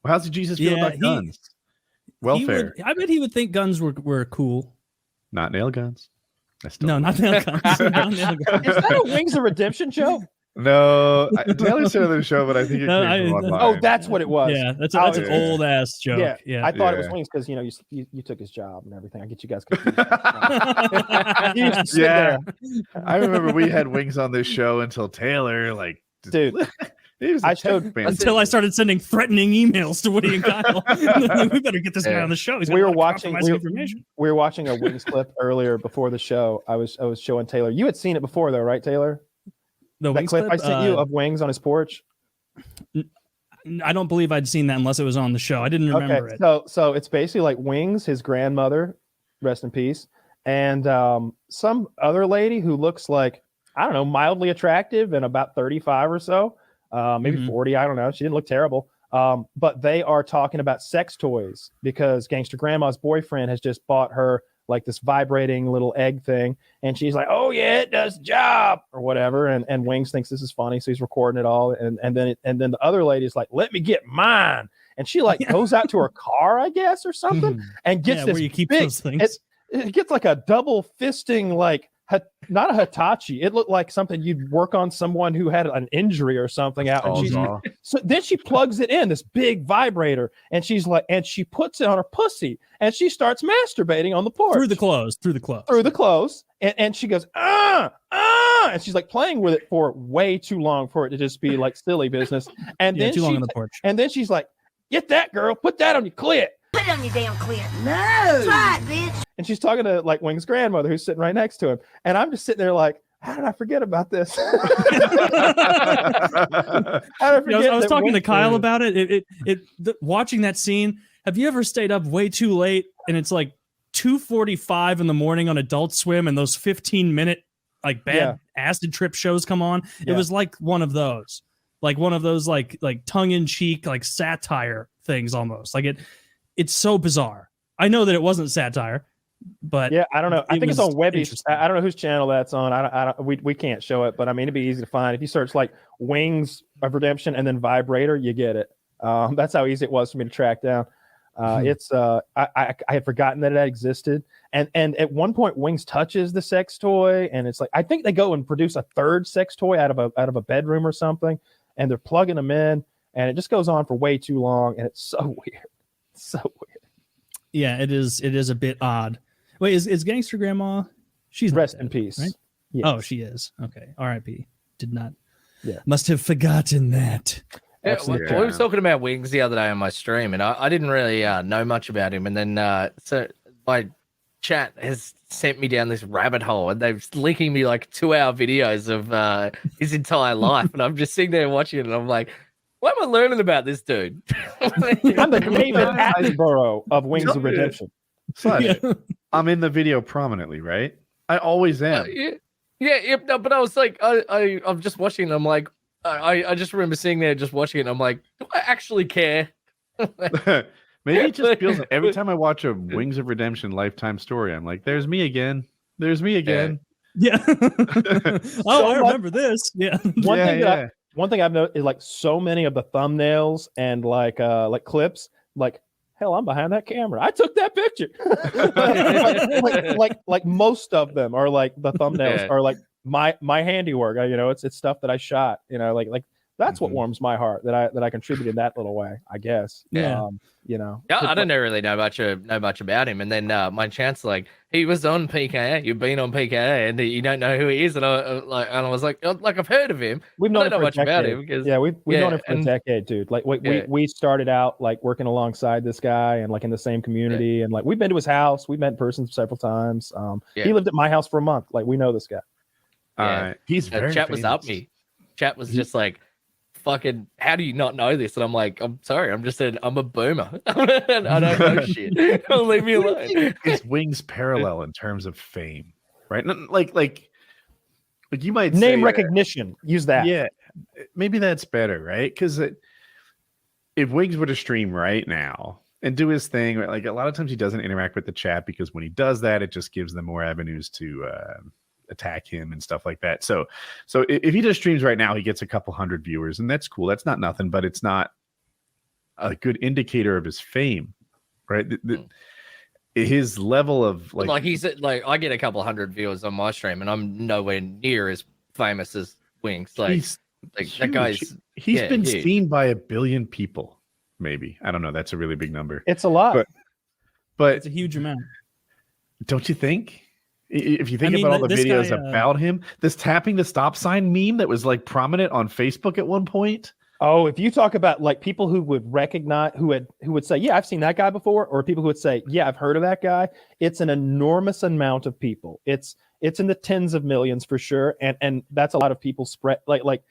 How's the Jesus feel about guns? Welfare. I bet he would think guns were cool. Not nail guns. No, not nail guns. Not nail guns. Is that a Wings of Redemption joke? No, Taylor said the show, but I think it came from online. Oh, that's what it was. Yeah, that's an old ass joke. Yeah, I thought it was Wings because you took his job and everything. I get you guys confused. Yeah, I remember we had Wings on this show until Taylor, like, dude. Until I started sending threatening emails to Woody and Kyle. We better get this guy on the show. We were watching a Wings clip earlier before the show. I was showing Taylor. You had seen it before though, right, Taylor? The that clip I sent you of Wings on his porch. I don't believe I'd seen that unless it was on the show. I didn't remember it. So it's basically like Wings, his grandmother, rest in peace, and some other lady who looks like, I don't know, mildly attractive and about 35 or so. Maybe 40, I don't know. She didn't look terrible. But they are talking about sex toys because Gangster Grandma's boyfriend has just bought her like this vibrating little egg thing. And she's like, oh yeah, it does the job or whatever. And Wings thinks this is funny. So he's recording it all. And then the other lady's like, let me get mine. And she like goes out to her car, I guess, or something, and gets this where you keep big, those things. It gets like a double fisting, like, not a Hitachi. It looked like something you'd work on someone who had an injury or something out. And so then she plugs it in, this big vibrator, and she's like, and she puts it on her pussy, and she starts masturbating on the porch through the clothes, and she goes and she's like playing with it for way too long for it to just be like silly business. And then long on the porch. And then she's like, get that, girl, put that on your clit. Put it on your damn clit. No. Try it, bitch. And she's talking to like Wings' grandmother who's sitting right next to him. And I'm just sitting there like, how did I forget about this? I was talking to Kyle about it. Watching that scene, have you ever stayed up way too late and it's like 2:45 in the morning on Adult Swim and those 15-minute like bad acid trip shows come on? It was like one of those. Like one of those like tongue-in-cheek like satire things almost. Like it's so bizarre. I know that it wasn't satire, but yeah, I don't know. I think it's on Webby. I don't know whose channel that's on. We can't show it, but I mean it'd be easy to find. If you search like Wings of Redemption and then Vibrator, you get it. That's how easy it was for me to track down. It's I had forgotten that it existed. And at one point Wings touches the sex toy, and it's like I think they go and produce a third sex toy out of a bedroom or something, and they're plugging them in, and it just goes on for way too long, and it's so weird. So weird. Yeah, it is a bit odd. Wait, is Gangster Grandma? She's rest dead, in peace, right? Yes. Oh, she is. Okay. R.I.P. Did not. Yeah. Must have forgotten that. Yeah, we were talking about Wings the other day on my stream, and I didn't really know much about him. And then so my chat has sent me down this rabbit hole, and they're linking me like 2-hour videos of his entire life, and I'm just sitting there watching it, and I'm like, why am I learning about this dude? I'm the David Attenborough of Wings of Redemption. I'm in the video prominently, right? I always am. No, but I was like, I'm just watching, and I'm like, I just remember sitting there just watching it, and I'm like, do I actually care? Maybe it just feels every time I watch a Wings of Redemption Lifetime story, I'm like, there's me again. There's me again. Yeah. I remember this. Yeah. One thing I've noticed is like so many of the thumbnails and like clips, like, hell, I'm behind that camera. I took that picture. like most of them are like the thumbnails are like my handiwork. It's stuff that I shot. Like that's what warms my heart that I contributed in that little way, I guess. Yeah. I don't really know much about him. And then my chance, like, he was on PKA. You've been on PKA, and you don't know who he is. And I was like, I've heard of him. We've known him much about him because we've known him for a decade, dude. Like we started out like working alongside this guy and like in the same community, and like we've been to his house. We've met in person several times. He lived at my house for a month. Like we know this guy. All right, he's very chat famous. Was up me. Chat was just like, fucking, how do you not know this? And I'm like, I'm sorry, I'm a boomer. I don't know shit. Don't leave me alone. Is Wings parallel in terms of fame, right? Like you might name say, recognition. Use that. Yeah, maybe that's better, right? Because if Wings were to stream right now and do his thing, like a lot of times he doesn't interact with the chat because when he does that, it just gives them more avenues to attack him and stuff like that. So if he just streams right now, he gets a couple hundred viewers, and that's cool. That's not nothing, but it's not a good indicator of his fame, right? His level of like he's like, I get a couple hundred viewers on my stream, and I'm nowhere near as famous as Wings. Like, that guy's he's been seen by 1 billion people, maybe. I don't know. That's a really big number. It's a lot, but it's a huge amount. Don't you think? If you think about all the videos about him, this tapping the stop sign meme that was like prominent on Facebook at one point. Oh, if you talk about like people who would recognize, who would say, yeah, I've seen that guy before, or people who would say, yeah, I've heard of that guy. It's an enormous amount of people. It's in the tens of millions for sure, and that's a lot of people spread. Like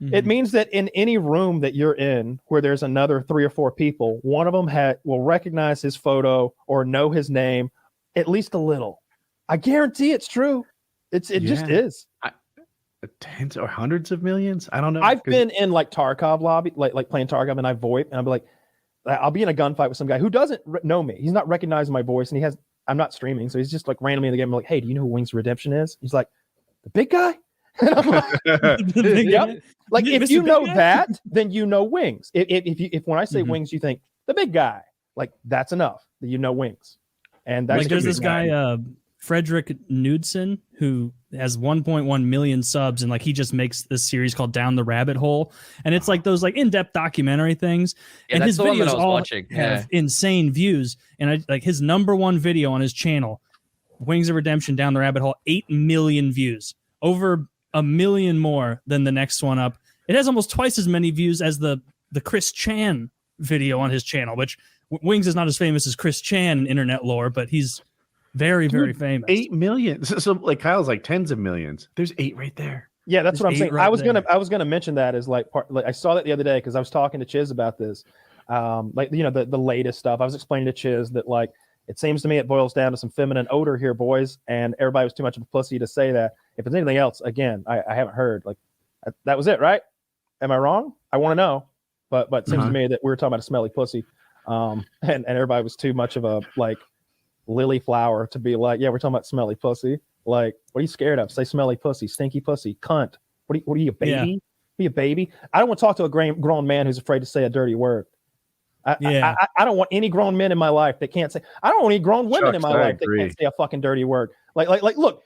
it means that in any room that you're in where there's another 3 or 4 people, one of them will recognize his photo or know his name at least a little. I guarantee it's true. It just is. Tens or hundreds of millions? I don't know. I've been in like Tarkov lobby, like playing Tarkov, and I VoIP, and I'll be like, I'll be in a gunfight with some guy who doesn't know me. He's not recognizing my voice, and I'm not streaming, so he's just like randomly in the game. I'm like, hey, do you know who Wings of Redemption is? He's like, the big guy. And I'm like, yep. Like if you know that, then you know Wings. If when I say Wings, you think the big guy, like that's enough that you know Wings. And that's like there's this guy Frederick Knudsen who has 1.1 million subs, and like he just makes this series called Down the Rabbit Hole, and it's like those like in-depth documentary things, and his videos all have insane views. And like his #1 video on his channel, Wings of Redemption Down the Rabbit Hole, 8 million views, over 1 million more than the next one up. It has almost twice as many views as the Chris Chan video on his channel, which Wings is not as famous as Chris Chan in internet lore, but he's very, very famous. 8 million. So like Kyle's like tens of millions. There's 8 right there. Yeah, that's what I'm saying. Right I was gonna mention that as like I saw that the other day because I was talking to Chiz about this. Like the latest stuff. I was explaining to Chiz that like it seems to me it boils down to some feminine odor here, boys, and everybody was too much of a pussy to say that. If it's anything else, again, I haven't heard. Like that was it, right? Am I wrong? I want to know. But it seems to me that we were talking about a smelly pussy, and everybody was too much of a like lily flower to be like, yeah, we're talking about smelly pussy. Like, what are you scared of? Say smelly pussy, stinky pussy, cunt. What are you, a baby? Yeah. Be a baby? I don't want to talk to a grown man who's afraid to say a dirty word. I don't want any grown men in my life that can't say. I don't want any grown women in my life that can't say a fucking dirty word. Like, look,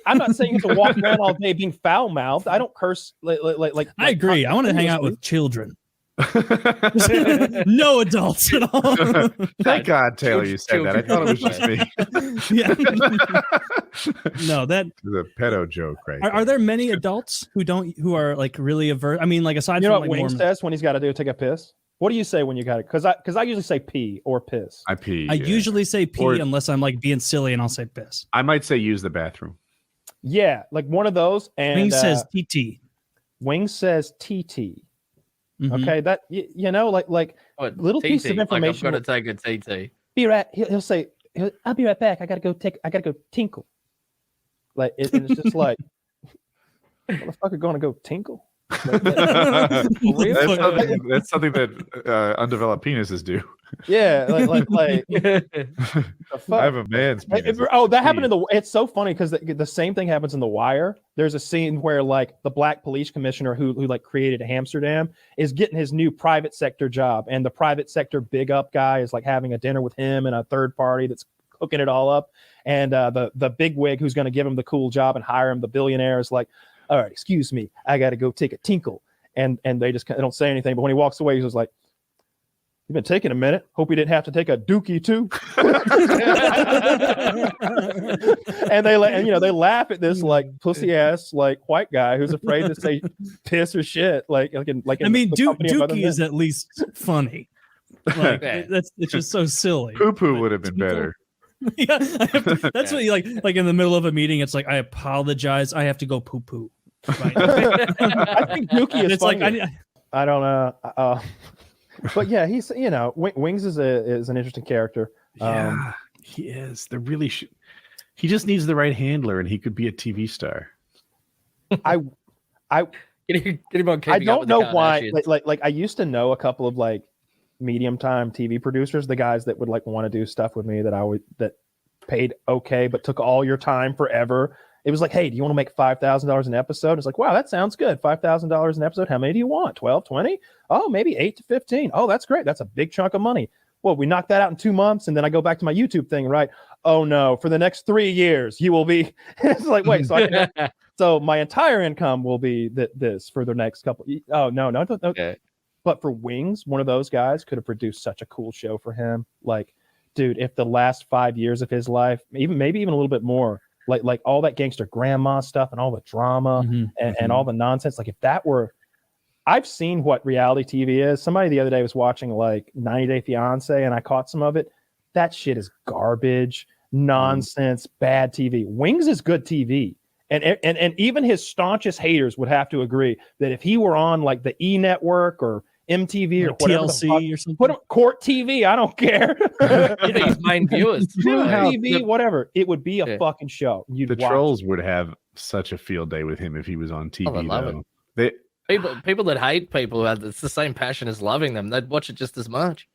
I'm not saying you have to walk around all day being foul mouthed. I don't curse. Like I agree. I want to hang out with children. No adults at all. Thank God, Taylor, you said that. I thought it was just me. Yeah. No, that was a pedo joke, right? Are there many adults who are like really averse? I mean, like aside from what like Wings says when he's got to do take a piss. What do you say when you got it? Because I usually say pee or piss. I pee. I usually say pee unless I'm like being silly, and I'll say piss. I might say use the bathroom. Yeah, like one of those. And Wings says TT. Wings says TT. Okay, that you know, like little piece of information. Like I'm gonna take a TT. Be right. He'll say, "I'll be right back. I gotta go tinkle." Like it's just like, motherfucker, gonna go tinkle. Like, that's something that undeveloped penises do. Yeah, like I have a man's penis. That happened in it's so funny because the same thing happens in The Wire. There's a scene where like the black police commissioner who like created Amsterdam is getting his new private sector job, and the private sector big up guy is like having a dinner with him and a third party that's hooking it all up, and the big wig who's going to give him the cool job and hire him, the billionaire, is like, all right, excuse me, I got to go take a tinkle. And they don't say anything. But when he walks away, he's just like, you've been taking a minute. Hope you didn't have to take a dookie too. And they laugh at this like pussy ass like white guy who's afraid to say piss or shit. Dookie is at least funny. Like it's just so silly. Poo poo would have been better. Yeah, that's what you like in the middle of a meeting. It's like, I apologize, I have to go poo poo. Right. I think Dookie is funny. Like, I don't know, but yeah, he's Wings is an interesting character. Yeah, he is. He just needs the right handler, and he could be a TV star. I get him on I don't know why. Like I used to know a couple of like medium time TV producers, the guys that would like want to do stuff with me that paid okay, but took all your time forever. It was like, hey, do you want to make $5,000 an episode? It's like, wow, that sounds good. $5,000 an episode. How many do you want? 12, 20? Oh, maybe 8 to 15. Oh, that's great. That's a big chunk of money. Well, we knocked that out in 2 months, and then I go back to my YouTube thing, right? Oh no, for the next 3 years, you will be. It's like, wait, so my entire income will be this for the next couple. Oh no. Okay. But for Wings, one of those guys could have produced such a cool show for him. Like, dude, if the last 5 years of his life, maybe even a little bit more, like all that gangster grandma stuff and all the drama and all the nonsense, like if that were, I've seen what reality TV is. Somebody the other day was watching like 90 Day Fiance, and I caught some of it. That shit is garbage, nonsense, bad TV. Wings is good TV. And even his staunchest haters would have to agree that if he were on like the E Network or MTV or whatever, TLC or something, put him Court TV, I don't care. His main viewers, TV, whatever, it would be a fucking show. The trolls would have such a field day with him if he was on TV. I love it. People that hate people, it's the same passion as loving them. They'd watch it just as much.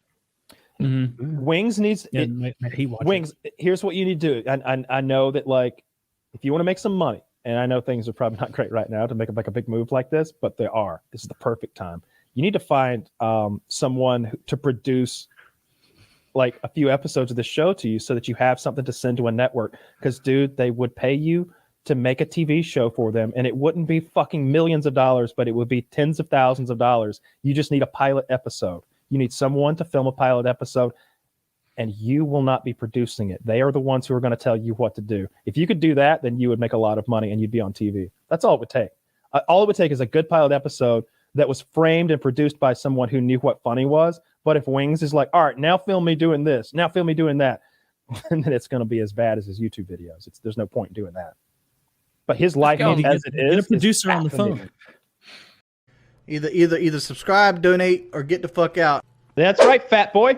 Wings needs Wings. Here's what you need to do. I know that, like, if you want to make some money, and I know things are probably not great right now to make a big move like this, but they are. This is the perfect time. You need to find someone to produce like a few episodes of the show to you, so that you have something to send to a network. Because, dude, they would pay you to make a TV show for them, and it wouldn't be fucking millions of dollars, but it would be tens of thousands of dollars. You just need a pilot episode. You need someone to film a pilot episode, and you will not be producing it. They are the ones who are going to tell you what to do. If you could do that, then you would make a lot of money and you'd be on TV. That's all it would take. All it would take is a good pilot episode that was framed and produced by someone who knew what funny was. But if Wings is like, all right, now film me doing this, now film me doing that, then it's going to be as bad as his YouTube videos. There's no point in doing that. But his life as it is, get a producer on the phone. Either subscribe, donate, or get the fuck out. That's right, fat boy.